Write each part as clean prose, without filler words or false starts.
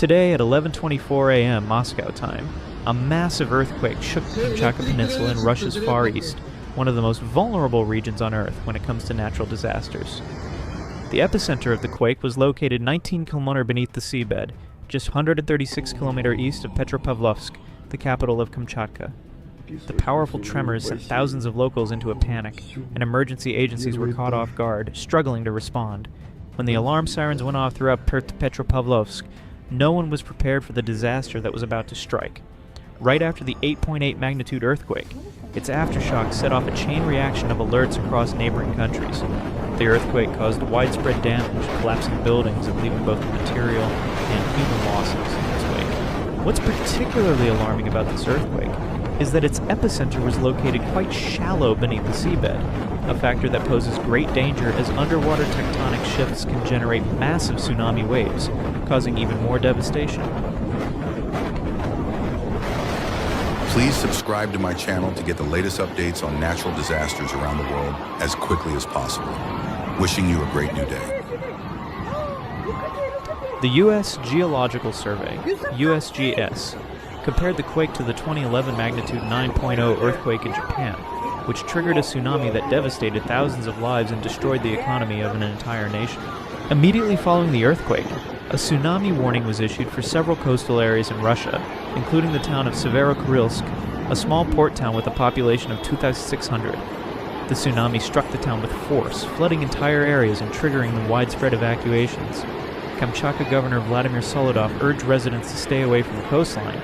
Today at 11:24 a.m. Moscow time, a massive earthquake shook the Kamchatka Peninsula in Russia's Far East, one of the most vulnerable regions on Earth when it comes to natural disasters. The epicenter of the quake was located 19 km beneath the seabed, just 136 km east of Petropavlovsk, the capital of Kamchatka. The powerful tremors sent thousands of locals into a panic, and emergency agencies were caught off guard, struggling to respond. When the alarm sirens went off throughout Petropavlovsk, no one was prepared for the disaster that was about to strike. Right after the 8.8 magnitude earthquake, its aftershocks set off a chain reaction of alerts across neighboring countries. The earthquake caused widespread damage, collapsing buildings and leaving both material and human losses in its wake. What's particularly alarming about this earthquake is that its epicenter was located quite shallow beneath the seabed, a factor that poses great danger as underwater tectonic shifts can generate massive tsunami waves, causing even more devastation. Please subscribe to my channel to get the latest updates on natural disasters around the world as quickly as possible. Wishing you a great new day. The U.S. Geological Survey, USGS, compared the quake to the 2011 magnitude 9.0 earthquake in Japan, which triggered a tsunami that devastated thousands of lives and destroyed the economy of an entire nation. Immediately following the earthquake, a tsunami warning was issued for several coastal areas in Russia, including the town of Severokurilsk, a small port town with a population of 2,600. The tsunami struck the town with force, flooding entire areas and triggering the widespread evacuations. Kamchatka Governor Vladimir Solodov urged residents to stay away from the coastline.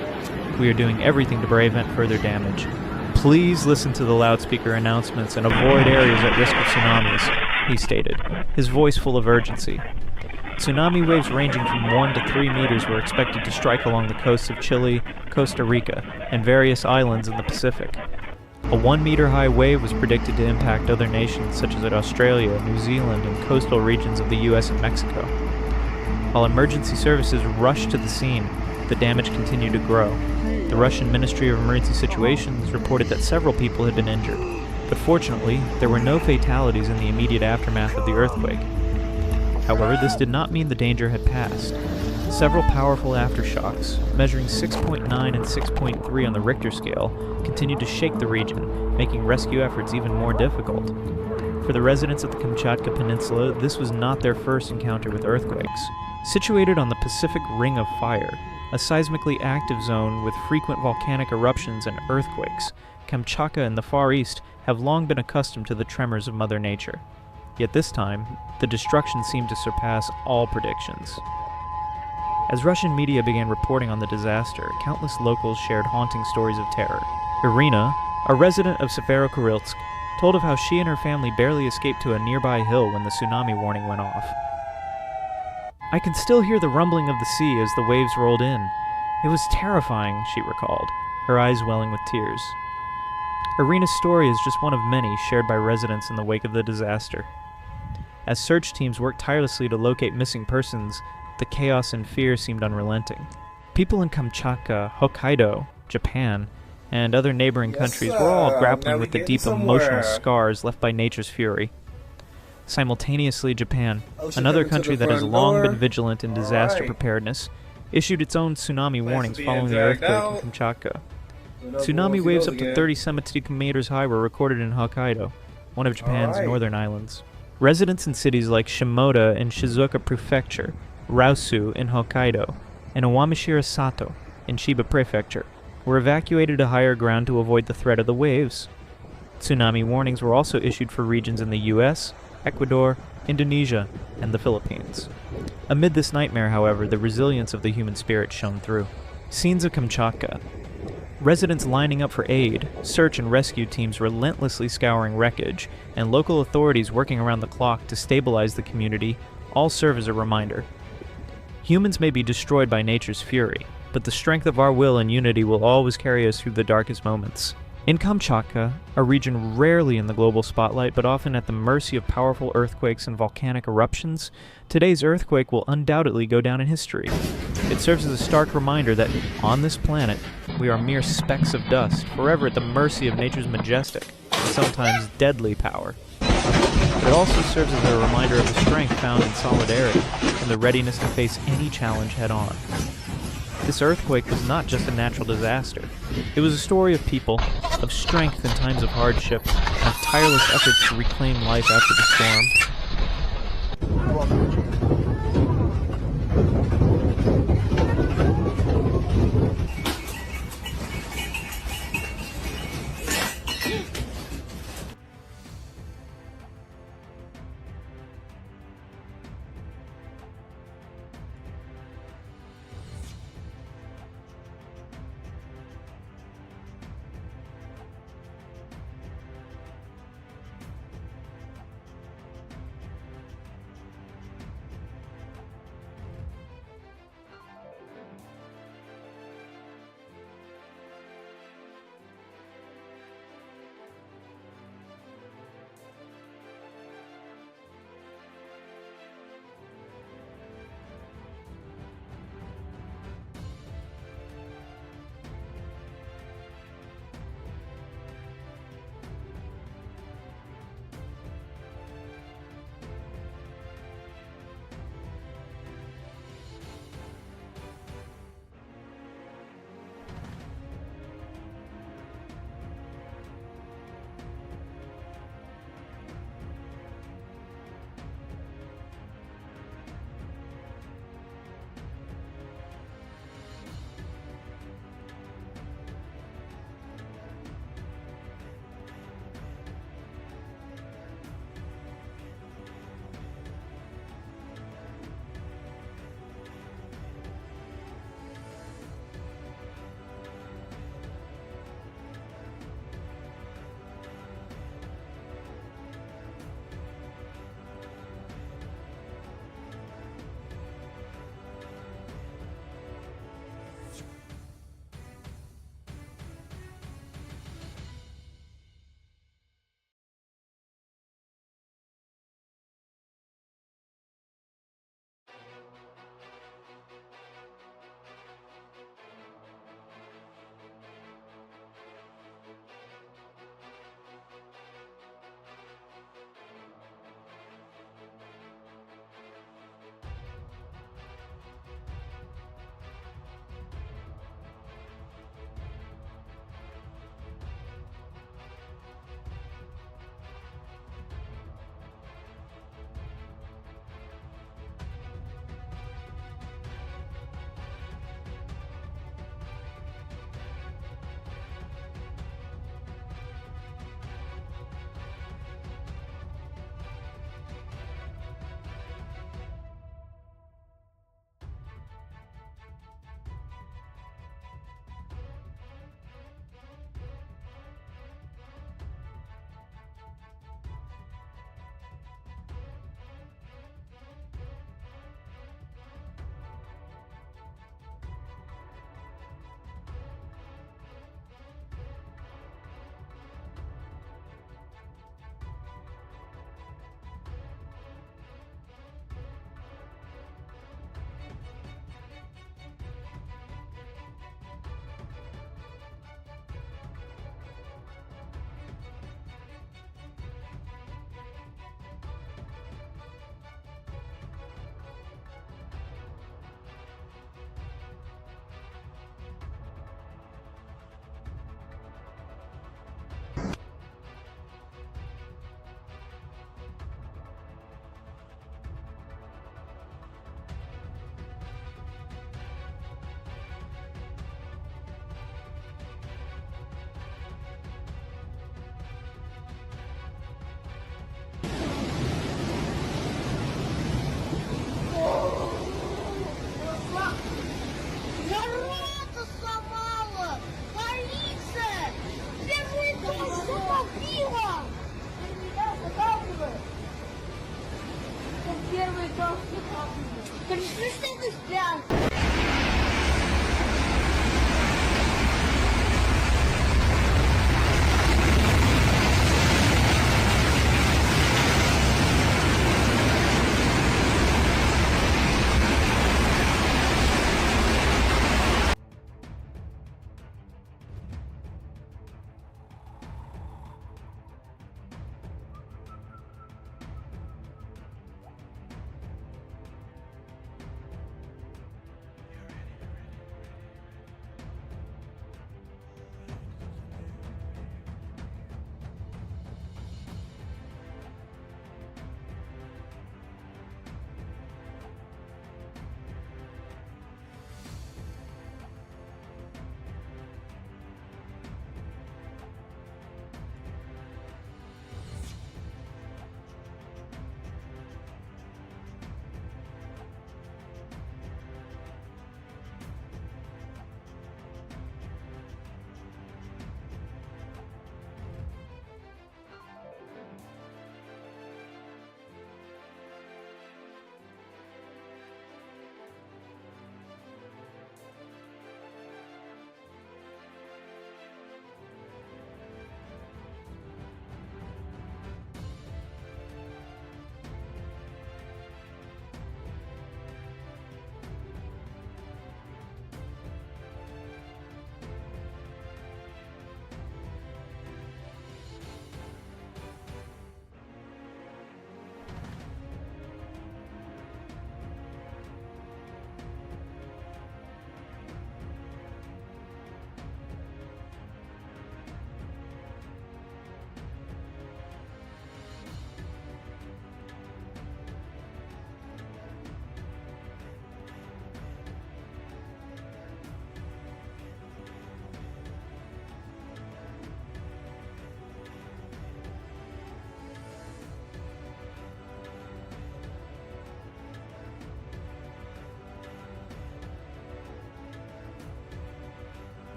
"We are doing everything to prevent further damage. Please listen to the loudspeaker announcements and avoid areas at risk of tsunamis," he stated, his voice full of urgency. Tsunami waves ranging from 1 to 3 meters were expected to strike along the coasts of Chile, Costa Rica, and various islands in the Pacific. A 1-meter-high wave was predicted to impact other nations such as Australia, New Zealand, and coastal regions of the US and Mexico. While emergency services rushed to the scene, the damage continued to grow. The Russian Ministry of Emergency Situations reported that several people had been injured, but fortunately, there were no fatalities in the immediate aftermath of the earthquake. However, this did not mean the danger had passed. Several powerful aftershocks, measuring 6.9 and 6.3 on the Richter scale, continued to shake the region, making rescue efforts even more difficult. For the residents of the Kamchatka Peninsula, this was not their first encounter with earthquakes. Situated on the Pacific Ring of Fire, a seismically active zone with frequent volcanic eruptions and earthquakes, Kamchatka and the Far East have long been accustomed to the tremors of Mother Nature. Yet this time, the destruction seemed to surpass all predictions. As Russian media began reporting on the disaster, countless locals shared haunting stories of terror. Irina, a resident of Severokurilsk, told of how she and her family barely escaped to a nearby hill when the tsunami warning went off. "I can still hear the rumbling of the sea as the waves rolled in. It was terrifying," she recalled, her eyes welling with tears. Irina's story is just one of many shared by residents in the wake of the disaster. As search teams worked tirelessly to locate missing persons, the chaos and fear seemed unrelenting. People in Kamchatka, Hokkaido, Japan, and other neighboring countries were all grappling with the deep emotional scars left by nature's fury. Simultaneously, Japan, another country that has long been vigilant in disaster preparedness, issued its own tsunami warnings following the earthquake in Kamchatka. Tsunami waves up to 30 centimeters high were recorded in Hokkaido, one of Japan's northern islands. Residents in cities like Shimoda in Shizuoka Prefecture, Raosu in Hokkaido, and Owamishira Sato in Chiba Prefecture were evacuated to higher ground to avoid the threat of the waves. Tsunami warnings were also issued for regions in the US, Ecuador, Indonesia, and the Philippines. Amid this nightmare, however, the resilience of the human spirit shone through. Scenes of Kamchatka. Residents lining up for aid, search and rescue teams relentlessly scouring wreckage, and local authorities working around the clock to stabilize the community all serve as a reminder. Humans may be destroyed by nature's fury, but the strength of our will and unity will always carry us through the darkest moments. In Kamchatka, a region rarely in the global spotlight but often at the mercy of powerful earthquakes and volcanic eruptions, today's earthquake will undoubtedly go down in history. It serves as a stark reminder that, on this planet, we are mere specks of dust, forever at the mercy of nature's majestic, and sometimes deadly power. It also serves as a reminder of the strength found in solidarity and the readiness to face any challenge head-on. This earthquake was not just a natural disaster. It was a story of people, of strength in times of hardship, and of tireless efforts to reclaim life after the storm. Yeah.